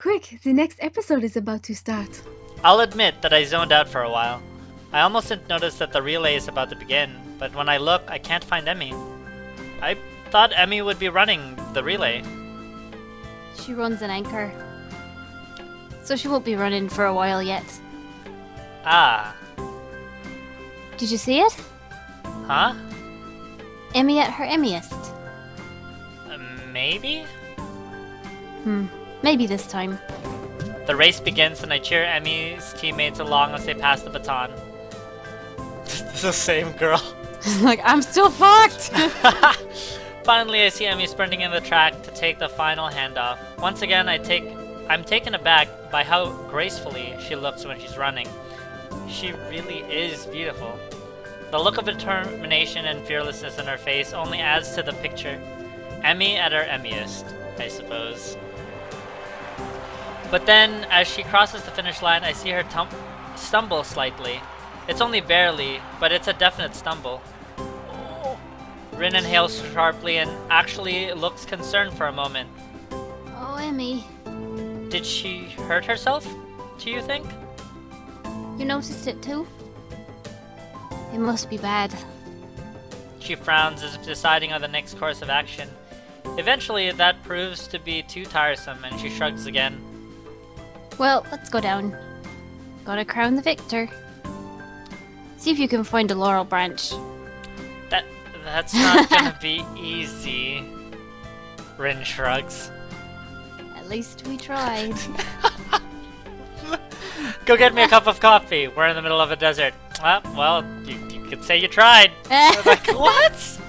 Quick, the next episode is about to start. I'll admit that I zoned out for a while. I almost didn't notice that the relay is about to begin, but when I look, I can't find Emmy. I thought Emmy would be running the relay. She runs an anchor. So she won't be running for a while yet. Ah. Did you see it? Huh? Emmy at her Emmyest. Maybe? Maybe this time. The race begins and I cheer Emmy's teammates along as they pass the baton. The same girl. Like, I'm still fucked! Finally, I see Emmy sprinting in the track to take the final handoff. Once again, I'm taken aback by how gracefully she looks when she's running. She really is beautiful. The look of determination and fearlessness in her face only adds to the picture. Emmy at her Emmyest, I suppose. But then, as she crosses the finish line, I see her stumble slightly. It's only barely, but it's a definite stumble. Rin inhales sharply and actually looks concerned for a moment. Oh, Emmy. Did she hurt herself, do you think? You noticed it too? It must be bad. She frowns as if deciding on the next course of action. Eventually, that proves to be too tiresome and she shrugs again. Well, let's go down. Gotta crown the victor. See if you can find a laurel branch. That's not gonna be easy. Rin shrugs. At least we tried. Go get me a cup of coffee. We're in the middle of a desert. Well, you could say you tried. I was like, what?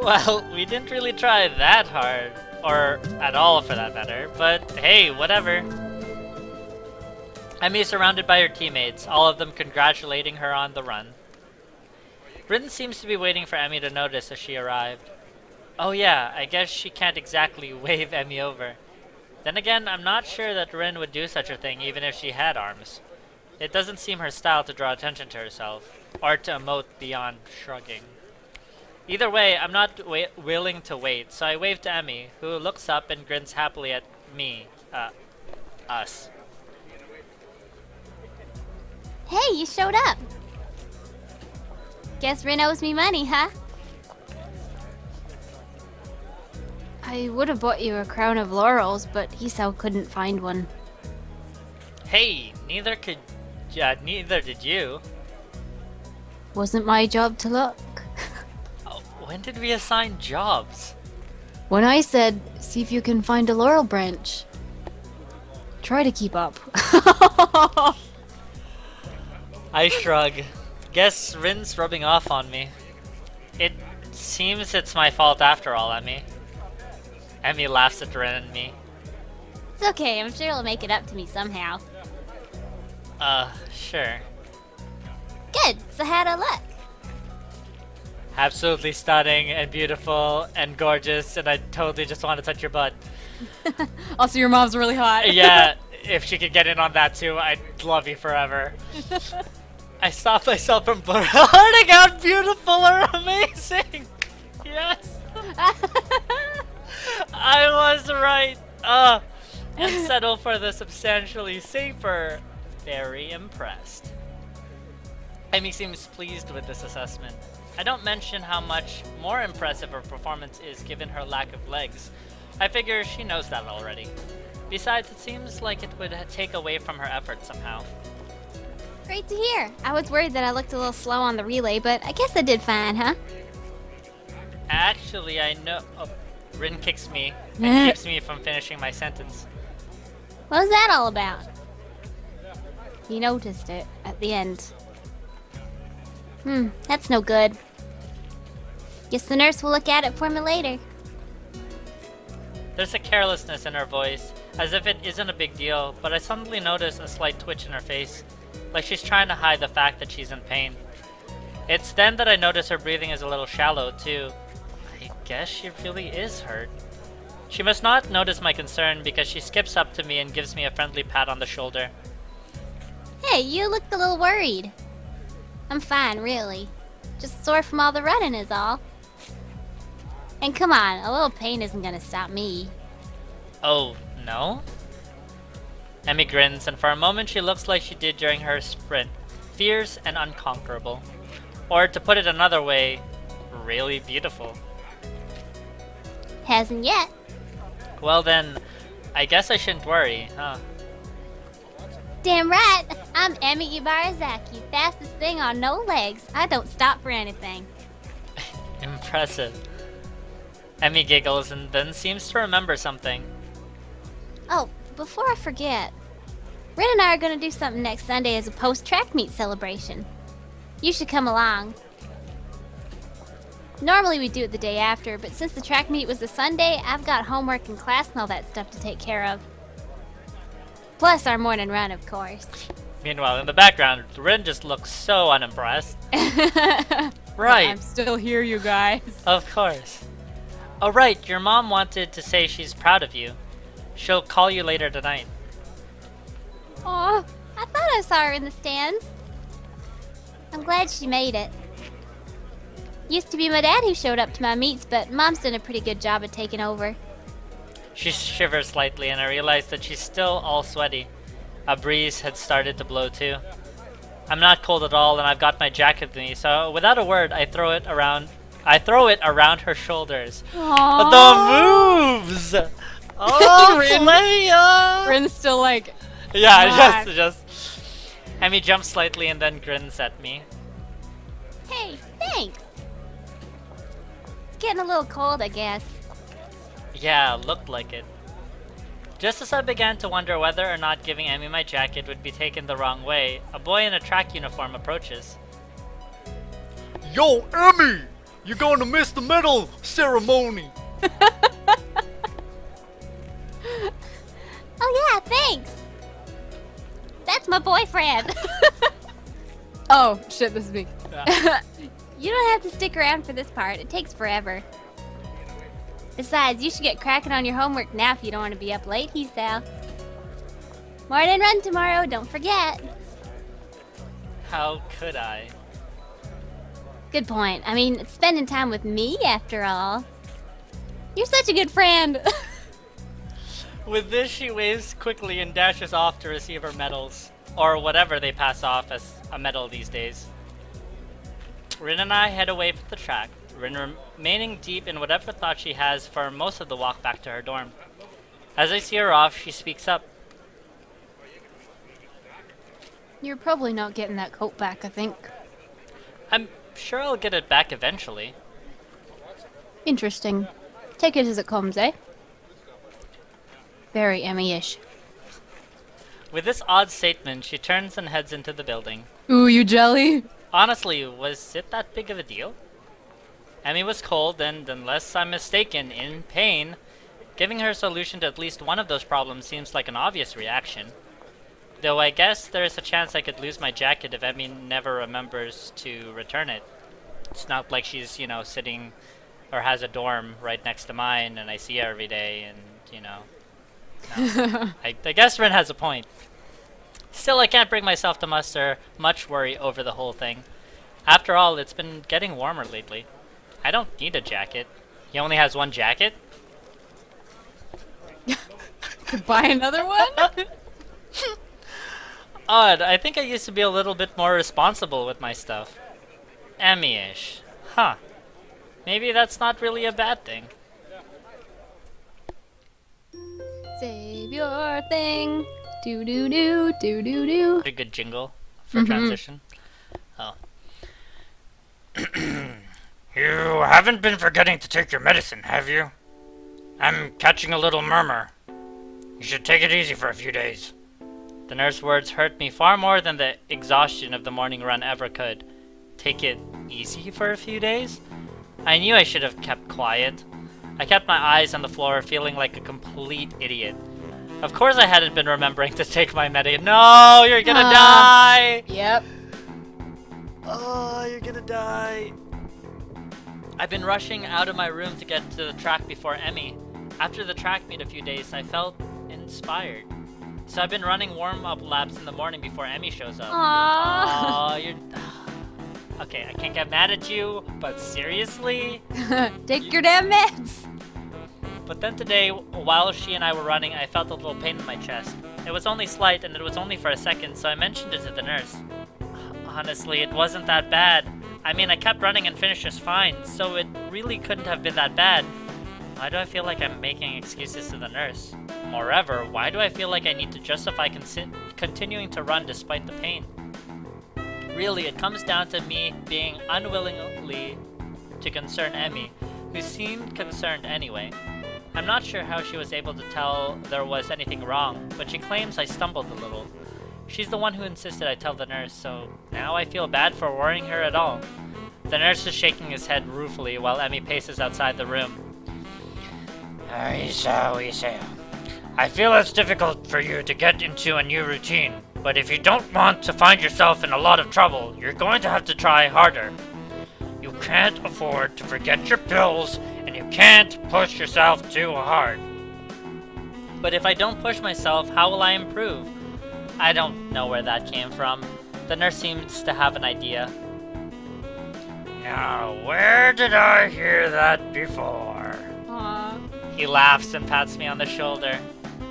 Well, we didn't really try that hard. Or at all, for that matter. But hey, whatever. Emmy is surrounded by her teammates, all of them congratulating her on the run. Rin seems to be waiting for Emmy to notice as she arrived. Oh yeah, I guess she can't exactly wave Emmy over. Then again, I'm not sure that Rin would do such a thing even if she had arms. It doesn't seem her style to draw attention to herself, or to emote beyond shrugging. Either way, I'm not willing to wait, so I wave to Emmy, who looks up and grins happily at me. Us. Hey, you showed up! Guess Rin owes me money, huh? I would have bought you a crown of laurels, but Hisao couldn't find one. Hey, neither did you. Wasn't my job to look. When did we assign jobs? When I said, see if you can find a laurel branch. Try to keep up. I shrug. Guess Rin's rubbing off on me. It seems it's my fault after all, Emmy. Emmy laughs at Rin and me. It's okay, I'm sure you'll make it up to me somehow. Sure. Good, so how'd I look? Absolutely stunning and beautiful and gorgeous, and I totally just want to touch your butt. Also, your mom's really hot. Yeah, if she could get in on that too, I'd love you forever. I stopped myself from blurting out beautiful or amazing. Yes. I was right. And settle for the substantially safer. Very impressed. Emmy seems pleased with this assessment. I don't mention how much more impressive her performance is given her lack of legs. I figure she knows that already. Besides, it seems like it would take away from her effort somehow. Great to hear. I was worried that I looked a little slow on the relay, but I guess I did fine, huh? Actually, I know... Oh, Rin kicks me and keeps me from finishing my sentence. What was that all about? He noticed it at the end. That's no good. Guess the nurse will look at it for me later. There's a carelessness in her voice, as if it isn't a big deal, but I suddenly notice a slight twitch in her face, like she's trying to hide the fact that she's in pain. It's then that I notice her breathing is a little shallow, too. I guess she really is hurt. She must not notice my concern because she skips up to me and gives me a friendly pat on the shoulder. Hey, you looked a little worried. I'm fine, really. Just sore from all the running is all. And come on, a little pain isn't gonna stop me. Oh, No? Emmy grins, and for a moment she looks like she did during her sprint. Fierce and unconquerable. Or to put it another way, really beautiful. Hasn't yet. Well then, I guess I shouldn't worry, huh? Damn right. I'm Emmy Ibarazaki, fastest thing on no legs. I don't stop for anything. Impressive. Emmy giggles and then seems to remember something. Oh, before I forget, Rin and I are gonna do something next Sunday as a post-track meet celebration. You should come along. Normally we do it the day after, but since the track meet was a Sunday, I've got homework and class and all that stuff to take care of. Plus our morning run, of course. Meanwhile, in the background, Rin just looks so unimpressed. Right. I'm still here, you guys. Of course. Oh right, your mom wanted to say she's proud of you. She'll call you later tonight. Aw, I thought I saw her in the stands. I'm glad she made it. Used to be my dad who showed up to my meets, but Mom's done a pretty good job of taking over. She shivers slightly and I realize that she's still all sweaty. A breeze had started to blow too. I'm not cold at all and I've got my jacket with me, so without a word I throw it around her shoulders. Aww. The moves! Oh, Leia! Rin's still like, Yeah, What? just. Emmy jumps slightly and then grins at me. Hey, thanks. It's getting a little cold, I guess. Yeah, looked like it. Just as I began to wonder whether or not giving Emmy my jacket would be taken the wrong way, a boy in a track uniform approaches. Yo, Emmy! You're going to miss the medal ceremony! Oh yeah, thanks. That's my boyfriend. oh shit, this is me. You don't have to stick around for this part. It takes forever. Besides, you should get cracking on your homework now if you don't want to be up late, Hisao. Morning run tomorrow, don't forget. How could I? Good point. I mean, it's spending time with me after all. You're such a good friend. With this, she waves quickly and dashes off to receive her medals. Or whatever they pass off as a medal these days. Rin and I head away from the track, Rin remaining deep in whatever thought she has for most of the walk back to her dorm. As I see her off, she speaks up. You're probably not getting that coat back, I think. I'm sure I'll get it back eventually. Interesting. Take it as it comes, eh? Very Emmy-ish. With this odd statement, she turns and heads into the building. Ooh, you jelly? Honestly, was it that big of a deal? Emmy was cold and, unless I'm mistaken, in pain. Giving her a solution to at least one of those problems seems like an obvious reaction. Though I guess there is a chance I could lose my jacket if Emmy never remembers to return it. It's not like she's, sitting or has a dorm right next to mine and I see her every day and, No. I guess Rin has a point. Still, I can't bring myself to muster much worry over the whole thing. After all, it's been getting warmer lately. I don't need a jacket. He only has one jacket? To buy another one? Odd, I think I used to be a little bit more responsible with my stuff. Emmy-ish. Huh. Maybe that's not really a bad thing. Save your thing. Do do do do do do. A good jingle for transition. Oh. You haven't been forgetting to take your medicine, have you? I'm catching a little murmur. You should take it easy for a few days. The nurse's words hurt me far more than the exhaustion of the morning run ever could. Take it easy for a few days? I knew I should have kept quiet. I kept my eyes on the floor, feeling like a complete idiot. Of course I hadn't been remembering to take my medicine. No, you're gonna die! Yep. Oh, you're gonna die. I've been rushing out of my room to get to the track before Emmy. After the track meet a few days, I felt inspired. So I've been running warm-up laps in the morning before Emmy shows up. Aww. Oh, you're... Okay, I can't get mad at you, but seriously? Take your damn meds. But then today, while she and I were running, I felt a little pain in my chest. It was only slight, and it was only for a second, so I mentioned it to the nurse. Honestly, it wasn't that bad. I mean, I kept running and finished just fine, so it really couldn't have been that bad. Why do I feel like I'm making excuses to the nurse? Moreover, why do I feel like I need to justify continuing to run despite the pain? Really, it comes down to me being unwillingly to concern Emmy, who seemed concerned anyway. I'm not sure how she was able to tell there was anything wrong, but she claims I stumbled a little. She's the one who insisted I tell the nurse, so now I feel bad for worrying her at all. The nurse is shaking his head ruefully while Emmy paces outside the room. Hisao. I feel it's difficult for you to get into a new routine, but if you don't want to find yourself in a lot of trouble, you're going to have to try harder. You can't afford to forget your pills, and you can't push yourself too hard. But if I don't push myself, how will I improve? I don't know where that came from. The nurse seems to have an idea. Now, where did I hear that before? Aw. He laughs and pats me on the shoulder.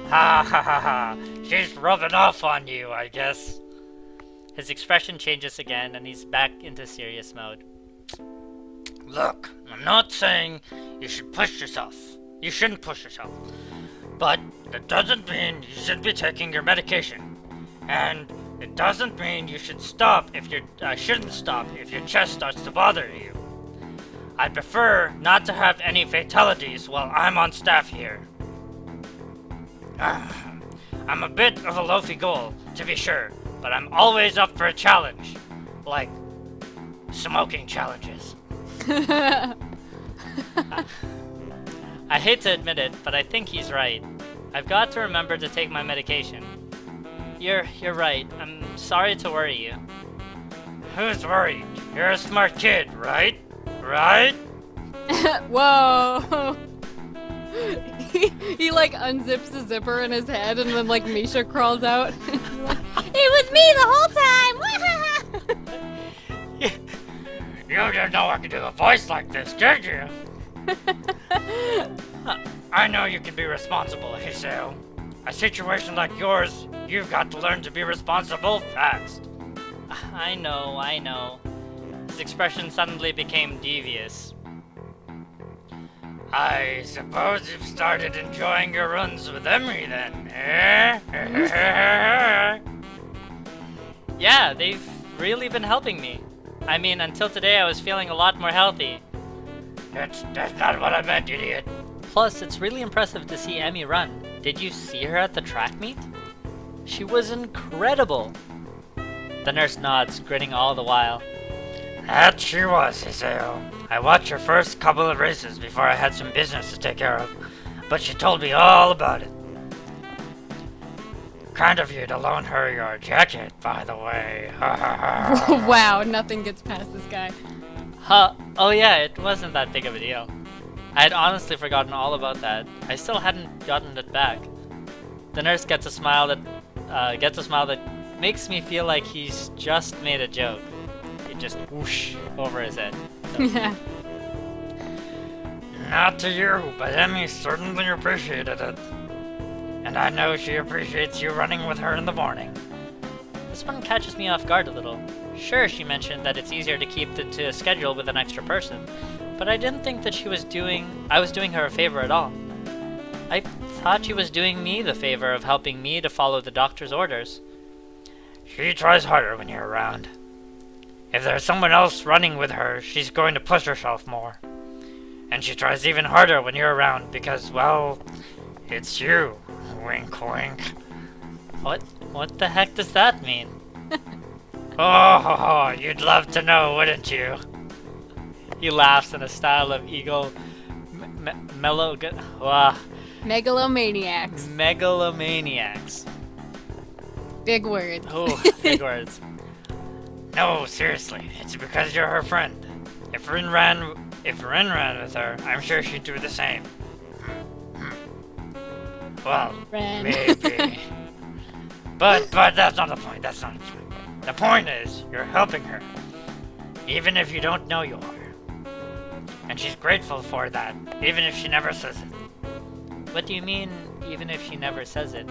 Ha ha ha ha. She's rubbing off on you, I guess. His expression changes again, and he's back into serious mode. Look, I'm not saying you should push yourself. You shouldn't push yourself. But that doesn't mean you should be taking your medication. And it doesn't mean you should stop if shouldn't stop if your chest starts to bother you. I'd prefer not to have any fatalities while I'm on staff here. I'm a bit of a loafy goal, to be sure, but I'm always up for a challenge. Like smoking challenges. I hate to admit it, but I think he's right. I've got to remember to take my medication. You're right. I'm sorry to worry you. Who's worried? You're a smart kid, right? Right? Whoa. he like unzips the zipper in his head and then like Misha crawls out. It was me the whole time! You didn't know I could do a voice like this, did you? I know you can be responsible, Hisao. A situation like yours, you've got to learn to be responsible fast. I know. His expression suddenly became devious. I suppose you've started enjoying your runs with Emery then, eh? Yeah, they've really been helping me. I mean, until today I was feeling a lot more healthy. That's not what I meant, idiot. Plus, it's really impressive to see Emmy run. Did you see her at the track meet? She was incredible. The nurse nods, grinning all the while. That she was, Hisao. I watched her first couple of races before I had some business to take care of, but she told me all about it. Kind of you to loan her your jacket, by the way. Wow, nothing gets past this guy. Huh? Oh yeah, it wasn't that big of a deal. I had honestly forgotten all about that. I still hadn't gotten it back. The nurse gets a smile that makes me feel like he's just made a joke. It just whoosh over his head. So. Yeah. Not to you, but Emmy certainly appreciated it. And I know she appreciates you running with her in the morning. This one catches me off guard a little. Sure, she mentioned that it's easier to keep to a schedule with an extra person, but I didn't think that I was doing her a favor at all. I thought she was doing me the favor of helping me to follow the doctor's orders. She tries harder when you're around. If there's someone else running with her, she's going to push herself more. And she tries even harder when you're around because, well, it's you. Wink, wink. What the heck does that mean? Oh, you'd love to know, wouldn't you? He laughs in a style of ego... Megalomaniacs. Megalomaniacs. Big word. Oh, big words. No, seriously, it's because you're her friend. If Rin ran with her, I'm sure she'd do the same. Well, Ren. maybe. But that's not the point. That's not the point. The point is, you're helping her, even if you don't know you are. And she's grateful for that, even if she never says it. What do you mean, even if she never says it?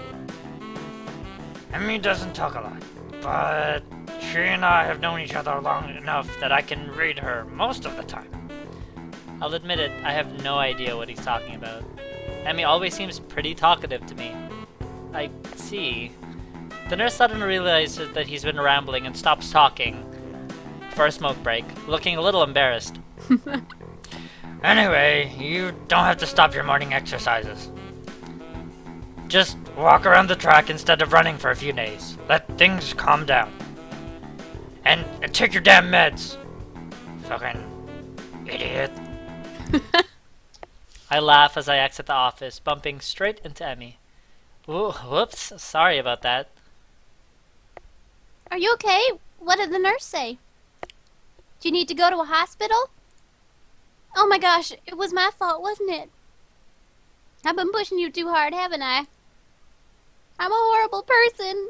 Emmy doesn't talk a lot, but she and I have known each other long enough that I can read her most of the time. I'll admit it, I have no idea what he's talking about. Emmy always seems pretty talkative to me. I see. The nurse suddenly realizes that he's been rambling and stops talking for a smoke break, looking a little embarrassed. Anyway, you don't have to stop your morning exercises. Just walk around the track instead of running for a few days. Let things calm down. And take your damn meds. Fucking idiot. I laugh as I exit the office, bumping straight into Emmy. Ooh, whoops, sorry about that. Are you okay? What did the nurse say? Do you need to go to a hospital? Oh my gosh, it was my fault, wasn't it? I've been pushing you too hard, haven't I? I'm a horrible person.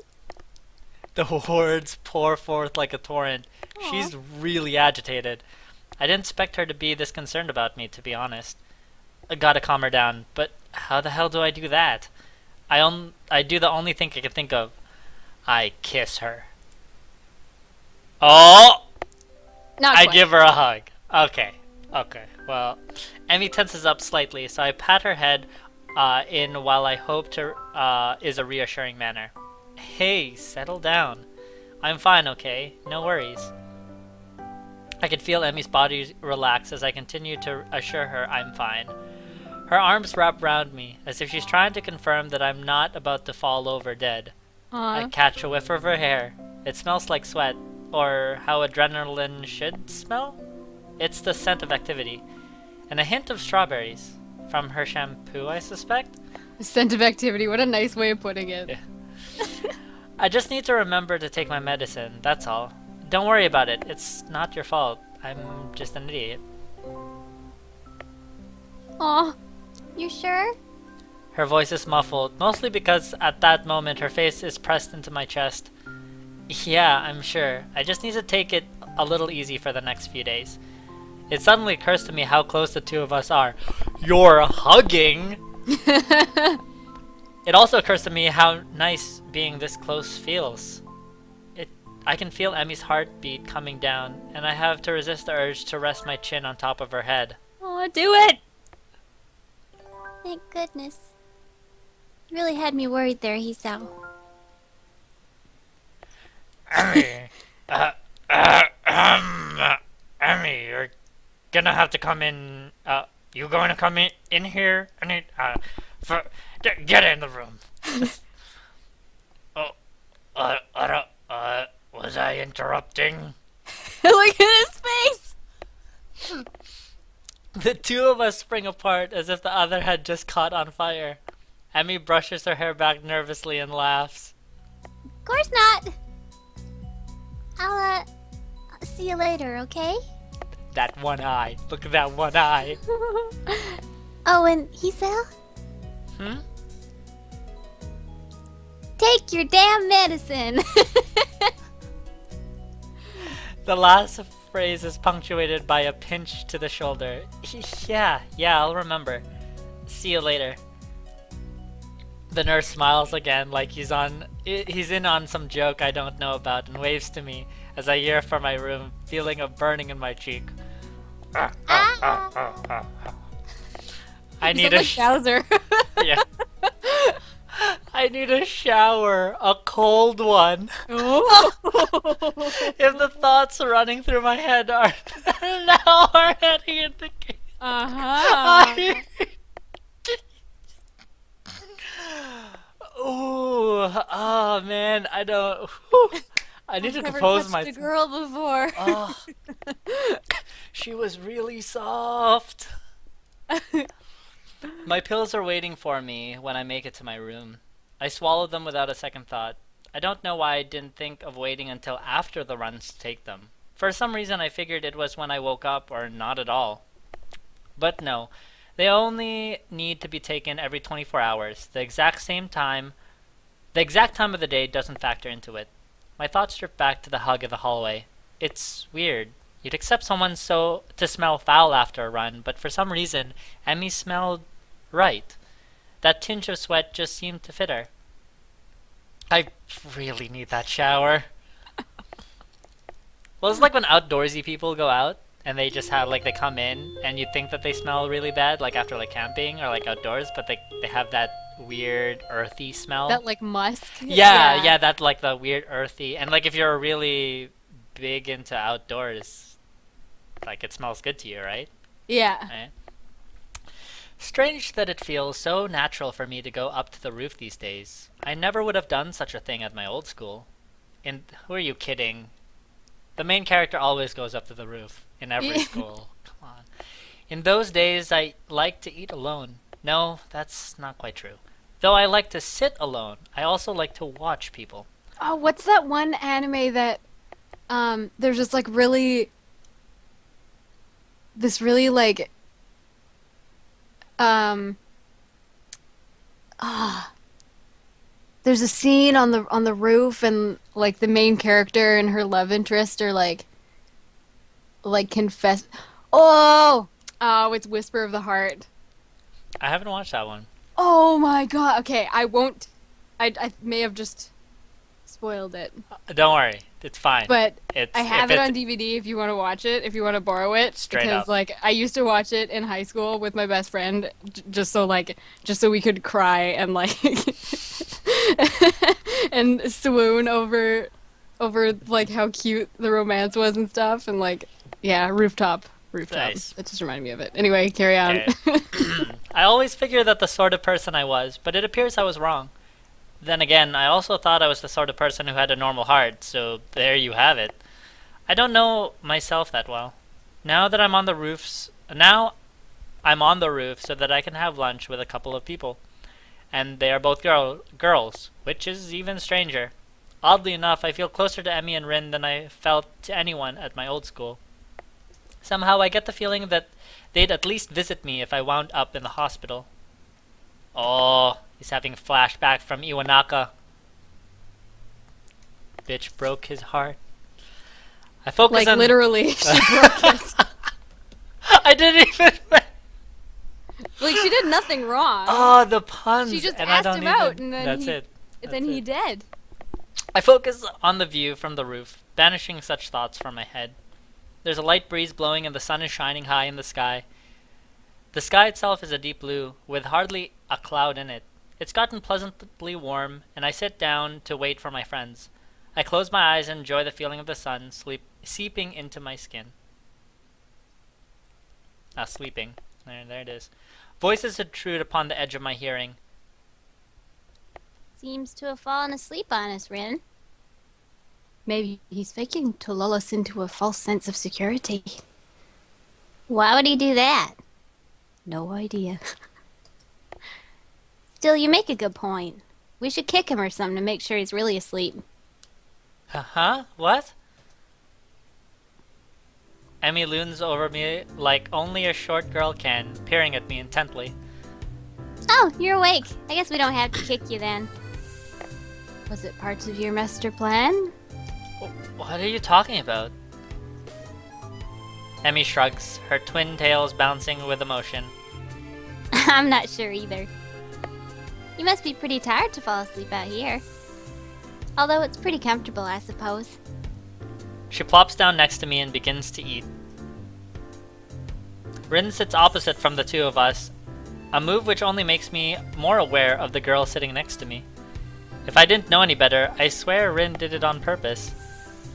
The words pour forth like a torrent. Aw. She's really agitated. I didn't expect her to be this concerned about me, to be honest. I gotta calm her down, but how the hell do I do that? I do the only thing I can think of. I kiss her. Oh! Not I quite. give her a hug. Okay. Well, Emmy tenses up slightly, so I pat her head in while I hope to is a reassuring manner. Hey, settle down. I'm fine, okay? No worries. I can feel Emmy's body relax as I continue to assure her I'm fine. Her arms wrap around me, as if she's trying to confirm that I'm not about to fall over dead. I catch a whiff of her hair. It smells like sweat, or how adrenaline should smell? It's the scent of activity. And a hint of strawberries. From her shampoo, I suspect? Scent of activity. What a nice way of putting it. Yeah. I just need to remember to take my medicine, that's all. Don't worry about it. It's not your fault. I'm just an idiot. Aw, you sure? Her voice is muffled, mostly because at that moment her face is pressed into my chest. Yeah, I'm sure. I just need to take it a little easy for the next few days. It suddenly occurs to me how close the two of us are. You're hugging! It also occurs to me how nice being this close feels. I can feel Emmy's heartbeat coming down, and I have to resist the urge to rest my chin on top of her head. Aw, do it! Thank goodness. You really had me worried there, Hisao. Emmy, Emmy, you're gonna have to come in. You going to come in here? I need get in the room. Oh, was I interrupting? Look at his face! The two of us spring apart as if the other had just caught on fire. Emmy brushes her hair back nervously and laughs. Of course not. I'll see you later, okay? That one eye. Look at that one eye. Oh, and Hisao? Hmm? Take your damn medicine! The last phrase is punctuated by a pinch to the shoulder. Yeah, I'll remember. See you later. The nurse smiles again like he's in on some joke I don't know about and waves to me as I yearn for my room, feeling a burning in my cheek. I need a Bowser. yeah. I need a shower, a cold one. Oh. If the thoughts running through my head are now are heading into Uh-huh. Ooh, oh man, I don't. Whew. I need to compose Never my. touched a girl before. Oh, she was really soft. My pills are waiting for me when I make it to my room. I swallow them without a second thought. I don't know why I didn't think of waiting until after the runs to take them. For some reason I figured it was when I woke up or not at all. But no, they only need to be taken every 24 hours. The exact time of the day doesn't factor into it. My thoughts drift back to the hug in the hallway. It's weird. You'd accept someone to smell foul after a run, but for some reason, Emmy smelled right. That tinge of sweat just seemed to fit her. I really need that shower. Well, it's like when outdoorsy people go out and they just have like they come in and you think that they smell really bad, like after like camping or like outdoors, but they have that weird earthy smell. That like musk. Yeah, that like the weird earthy, and like if you're really big into outdoors, like it smells good to you, right? Yeah. Right? Strange that it feels so natural for me to go up to the roof these days. I never would have done such a thing at my old school. And who are you kidding? The main character always goes up to the roof in every school. Come on. In those days, I liked to eat alone. No, that's not quite true. Though I like to sit alone, I also like to watch people. Oh, what's that one anime that there's just like really like there's a scene on the roof and like the main character and her love interest are like confess. Oh, it's Whisper of the Heart. I haven't watched that one. Oh my god. Okay, I won't. I may have just spoiled it. Don't worry, it's fine. But it's, I have it on DVD if you want to watch it, if you want to borrow it. Straight because up. like I used to watch it in high school with my best friend, just so we could cry and like and swoon over like how cute the romance was and stuff, and like rooftop. Nice. That just reminded me of it. Anyway, carry on. Okay. I always figured that the sort of person I was, but it appears I was wrong. Then again, I also thought I was the sort of person who had a normal heart, so there you have it. I don't know myself that well. Now I'm on the roof so that I can have lunch with a couple of people. And they are both girls, which is even stranger. Oddly enough, I feel closer to Emmy and Rin than I felt to anyone at my old school. Somehow I get the feeling that they'd at least visit me if I wound up in the hospital. Oh, he's having a flashback from Iwanaka. Bitch broke his heart. I focus Like on... literally, she broke it. I didn't even... Like she did nothing wrong. Oh, the puns. She just and asked I don't him even... out, and then That's he- it. then he did. I focus on the view from the roof, banishing such thoughts from my head. There's a light breeze blowing and the sun is shining high in the sky. The sky itself is a deep blue, with hardly a cloud in it. It's gotten pleasantly warm, and I sit down to wait for my friends. I close my eyes and enjoy the feeling of the sun seeping into my skin. Sleeping. There it is. Voices intrude upon the edge of my hearing. Seems to have fallen asleep on us, Rin. Maybe he's faking to lull us into a false sense of security. Why would he do that? No idea. Still, you make a good point. We should kick him or something to make sure he's really asleep. Huh? What? Emmy looms over me like only a short girl can, peering at me intently. Oh, you're awake. I guess we don't have to kick you then. Was it parts of your master plan? What are you talking about? Emmy shrugs, her twin tails bouncing with emotion. I'm not sure either. You must be pretty tired to fall asleep out here. Although it's pretty comfortable, I suppose. She plops down next to me and begins to eat. Rin sits opposite from the two of us, a move which only makes me more aware of the girl sitting next to me. If I didn't know any better, I swear Rin did it on purpose.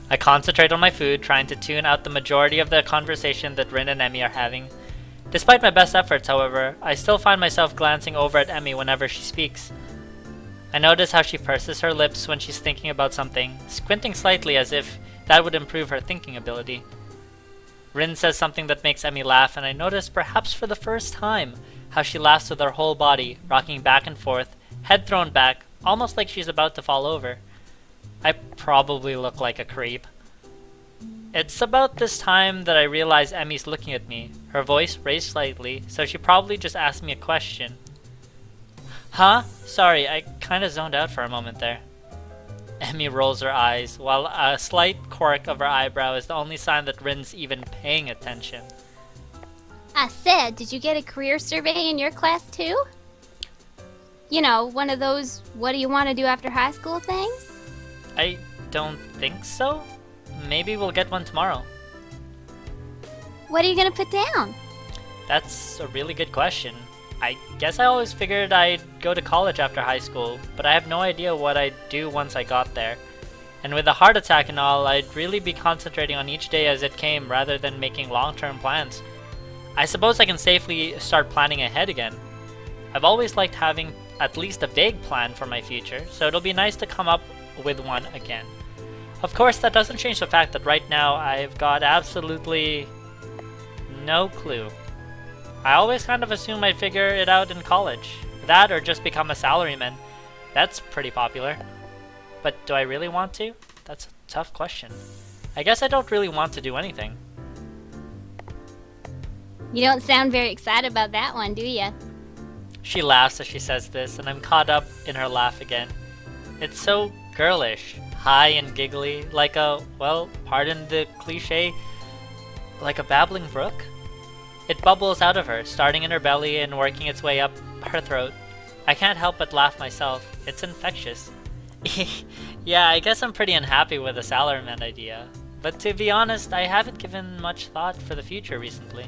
I concentrate on my food, trying to tune out the majority of the conversation that Rin and Emmy are having. Despite my best efforts, however, I still find myself glancing over at Emmy whenever she speaks. I notice how she purses her lips when she's thinking about something, squinting slightly as if that would improve her thinking ability. Rin says something that makes Emmy laugh, and I notice, perhaps for the first time, how she laughs with her whole body, rocking back and forth, head thrown back, almost like she's about to fall over. I probably look like a creep. It's about this time that I realize Emmy's looking at me, her voice raised slightly, so she probably just asked me a question. Huh? Sorry, I kinda zoned out for a moment there. Emmy rolls her eyes, while a slight quirk of her eyebrow is the only sign that Rin's even paying attention. I said, did you get a career survey in your class too? You know, one of those what do you want to do after high school things? I don't think so. Maybe we'll get one tomorrow. What are you gonna put down? That's a really good question. I guess I always figured I'd go to college after high school, but I have no idea what I'd do once I got there. And with a heart attack and all, I'd really be concentrating on each day as it came rather than making long-term plans. I suppose I can safely start planning ahead again. I've always liked having at least a vague plan for my future, so it'll be nice to come up with one again. Of course, that doesn't change the fact that right now I've got absolutely no clue. I always kind of assume I'd figure it out in college. That or just become a salaryman. That's pretty popular. But do I really want to? That's a tough question. I guess I don't really want to do anything. You don't sound very excited about that one, do ya? She laughs as she says this, and I'm caught up in her laugh again. It's so girlish, high and giggly, like a, well, pardon the cliche, like a babbling brook. It bubbles out of her, starting in her belly and working its way up her throat. I can't help but laugh myself. It's infectious. Yeah, I guess I'm pretty unhappy with the salaryman idea. But to be honest, I haven't given much thought for the future recently.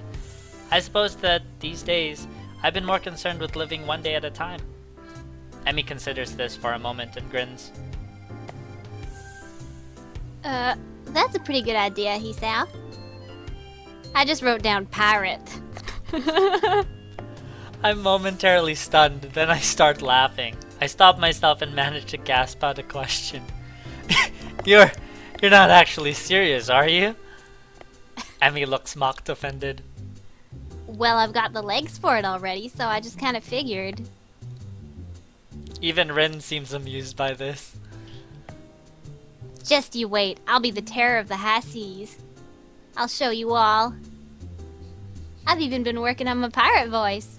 I suppose that these days, I've been more concerned with living one day at a time. Emmy considers this for a moment and grins. That's a pretty good idea, Hisao. I just wrote down pirate. I'm momentarily stunned, then I start laughing. I stop myself and manage to gasp out a question. You're not actually serious, are you? Emmy looks mocked offended. Well, I've got the legs for it already, so I just kind of figured. Even Rin seems amused by this. Just you wait, I'll be the terror of the high seas. I'll show you all. I've even been working on my pirate voice.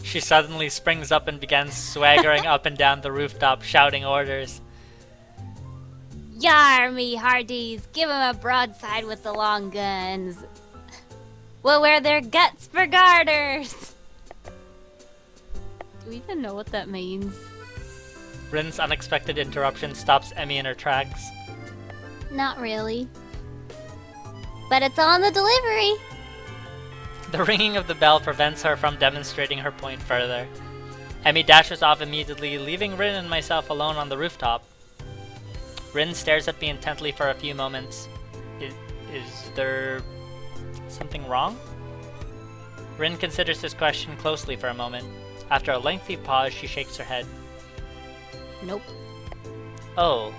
She suddenly springs up and begins swaggering up and down the rooftop, shouting orders. Yar me hearties, give 'em a broadside with the long guns. We'll wear their guts for garters. Do we even know what that means? Rin's unexpected interruption stops Emmy in her tracks. Not really. But it's on the delivery. The ringing of the bell prevents her from demonstrating her point further. Emmy dashes off immediately, leaving Rin and myself alone on the rooftop. Rin stares at me intently for a few moments. Is there something wrong? Rin considers this question closely for a moment. After a lengthy pause, she shakes her head. Nope. Oh,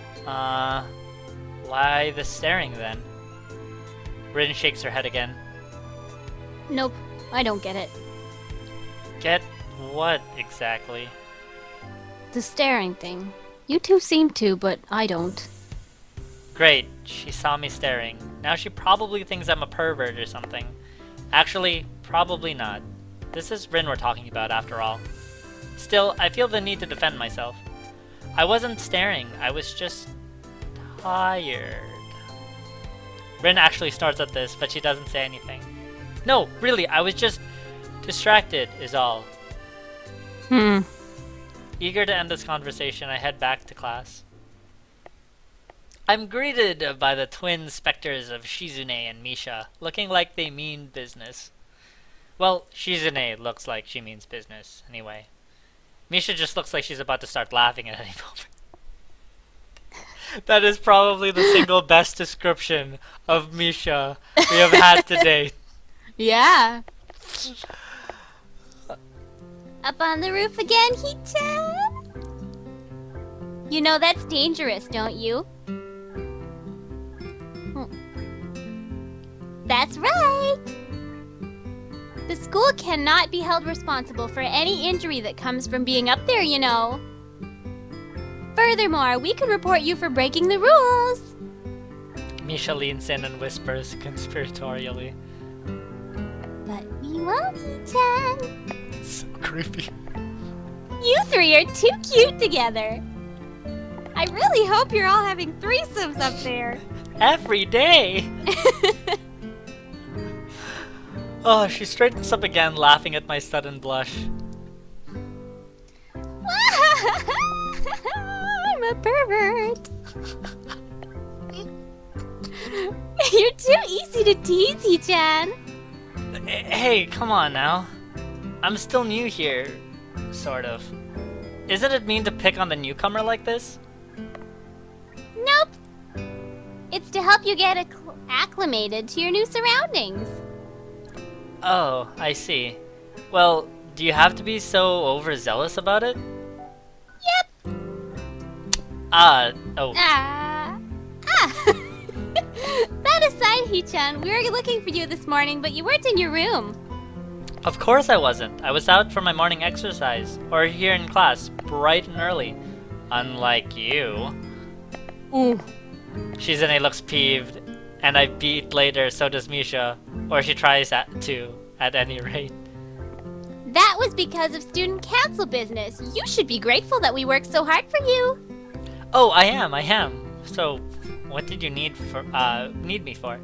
why the staring then? Rin shakes her head again. Nope, I don't get it. Get what exactly? The staring thing. You two seem to, but I don't. Great, she saw me staring. Now she probably thinks I'm a pervert or something. Actually, probably not. This is Rin we're talking about after all. Still, I feel the need to defend myself. I wasn't staring, I was just tired. Rin actually snorts at this, but she doesn't say anything. No, really, I was just distracted, is all. Eager to end this conversation, I head back to class. I'm greeted by the twin specters of Shizune and Misha, looking like they mean business. Well, Shizune looks like she means business, anyway. Misha just looks like she's about to start laughing at any moment. That is probably the single best description of Misha we have had to date. Yeah. Up on the roof again, He-chan? You know that's dangerous, don't you? That's right! The school cannot be held responsible for any injury that comes from being up there, you know. Furthermore, we could report you for breaking the rules. Misha leans in and whispers conspiratorially. But we won't, He-chan. It's so creepy. You three are too cute together. I really hope you're all having threesomes up there. Every day! Oh, she straightens up again, laughing at my sudden blush. I'm a pervert. You're too easy to tease, Hee-chan. Hey, come on now. I'm still new here, sort of. Isn't it mean to pick on the newcomer like this? Nope. It's to help you get acclimated to your new surroundings. Oh, I see. Well, do you have to be so overzealous about it? Yep. Oh. That aside, Hee-chan, we were looking for you this morning, but you weren't in your room. Of course I wasn't. I was out for my morning exercise, or here in class, bright and early. Unlike you. Ooh. Shizune looks peeved, and I beat later, so does Misha. Or she tries to, at any rate. That was because of student council business. You should be grateful that we worked so hard for you. Oh, I am. So, what did you need me for?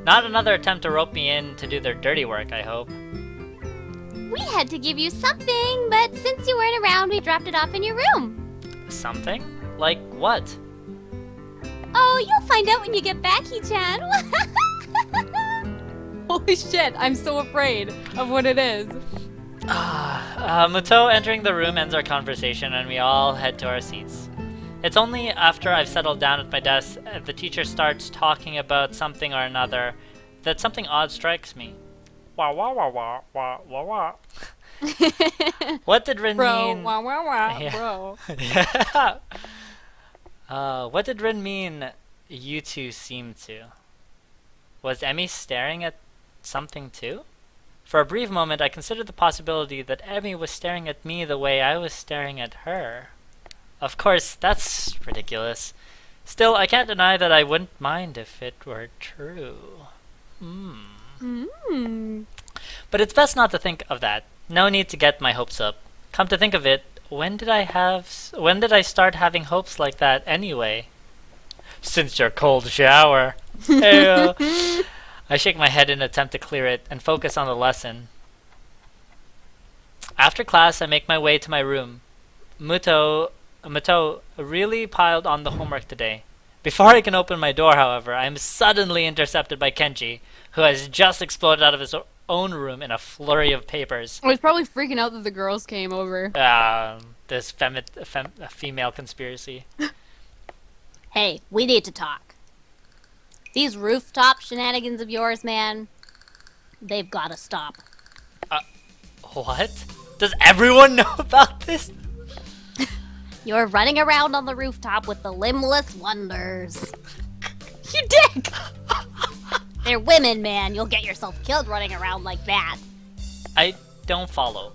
Not another attempt to rope me in to do their dirty work, I hope. We had to give you something, but since you weren't around, we dropped it off in your room. Something? Like what? Oh, you'll find out when you get back, Hee-chan. Holy shit, I'm so afraid of what it is. Muto entering the room ends our conversation, and we all head to our seats. It's only after I've settled down at my desk and the teacher starts talking about something or another that something odd strikes me. Wah wah wah wah wah wah wah. What did Rin Bro, mean? wah wah wah, Yeah. bro. What did Rin mean you two seem to? Was Emmy staring at something too? For a brief moment, I considered the possibility that Emmy was staring at me the way I was staring at her. Of course, that's ridiculous. Still, I can't deny that I wouldn't mind if it were true. But it's best not to think of that. No need to get my hopes up. Come to think of it, when did I start having hopes like that anyway? Since your cold shower. Ew. I shake my head in an attempt to clear it and focus on the lesson. After class, I make my way to my room. Muto really piled on the homework today. Before I can open my door, however, I am suddenly intercepted by Kenji, who has just exploded out of his own room in a flurry of papers. I was probably freaking out that the girls came over. This female conspiracy. Hey, we need to talk. These rooftop shenanigans of yours, man, they've got to stop. What? Does everyone know about this? You're running around on the rooftop with the limbless wonders. You dick! They're women, man. You'll get yourself killed running around like that. I don't follow.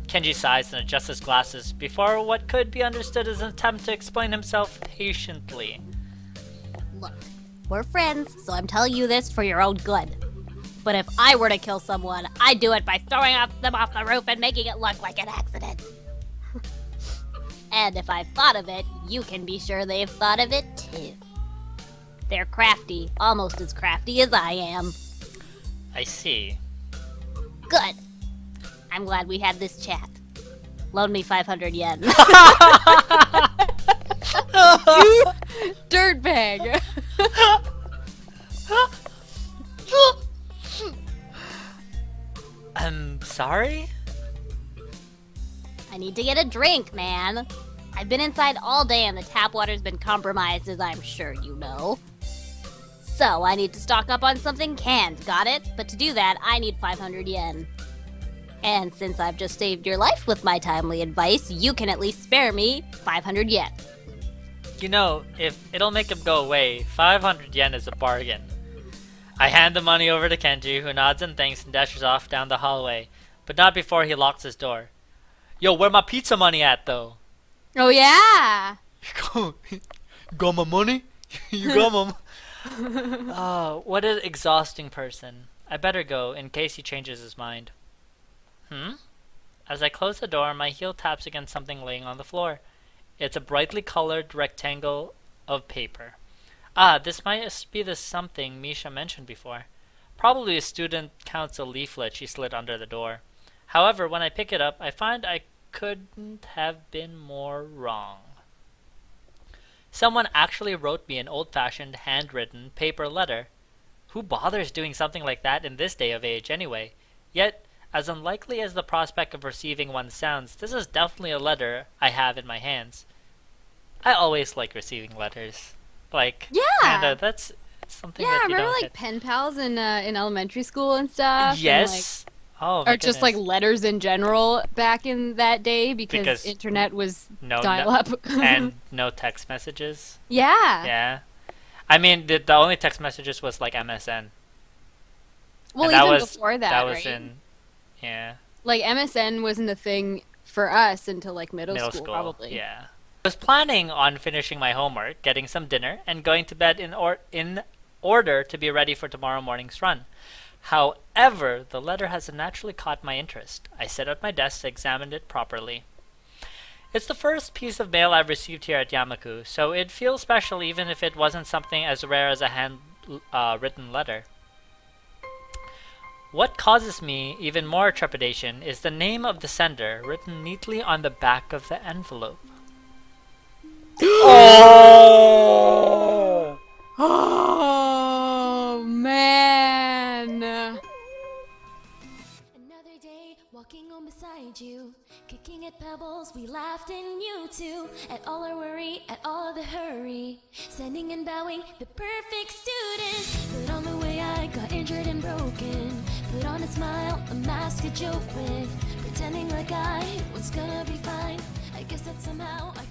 Kenji sighs and adjusts his glasses before what could be understood as an attempt to explain himself patiently. Look, we're friends, so I'm telling you this for your own good. But if I were to kill someone, I'd do it by throwing them off the roof and making it look like an accident. And if I've thought of it, you can be sure they've thought of it too. They're crafty, almost as crafty as I am. I see. Good. I'm glad we had this chat. Loan me 500 yen. You dirtbag! I'm sorry? I need to get a drink, man. I've been inside all day and the tap water's been compromised, as I'm sure you know. So I need to stock up on something canned, got it? But to do that, I need 500 yen. And since I've just saved your life with my timely advice, you can at least spare me 500 yen. You know, if it'll make him go away, 500 yen is a bargain. I hand the money over to Kenji, who nods and thanks and dashes off down the hallway, but not before he locks his door. Yo, where my pizza money at, though? Oh yeah! You got my money? You got my what an exhausting person. I better go, in case he changes his mind. As I close the door, my heel taps against something laying on the floor. It's a brightly colored rectangle of paper. This might be the something Misha mentioned before. Probably a student council leaflet she slid under the door. However, when I pick it up, I find I couldn't have been more wrong. Someone actually wrote me an old-fashioned, handwritten, paper letter. Who bothers doing something like that in this day of age, anyway? Yet, as unlikely as the prospect of receiving one sounds, this is definitely a letter I have in my hands. I always like receiving letters. Like, Yeah. that's something Yeah, that I you remember don't like pen pals in elementary school and stuff. Yes. Oh, my Or just like goodness. letters in general back in that day because internet was no dial up. and no text messages. yeah. Yeah. I mean, the only text messages was like MSN. Well, And that even was, before that, that was right? in, yeah, Like MSN wasn't a thing for us until like middle school, probably. Yeah. I was planning on finishing my homework, getting some dinner, and going to bed in order to be ready for tomorrow morning's run. However, the letter has naturally caught my interest. I set up my desk, examined it properly. It's the first piece of mail I've received here at Yamaku, so it feels special even if it wasn't something as rare as a hand-written letter. What causes me even more trepidation is the name of the sender written neatly on the back of the envelope. Oh! Oh man. Another day, walking on beside you, kicking at pebbles, we laughed and you too. At all our worry, at all the hurry, standing and bowing, the perfect student. But on the way I got injured and broken. Put on a smile, a mask to joke with, pretending like I was gonna be fine. I guess that somehow I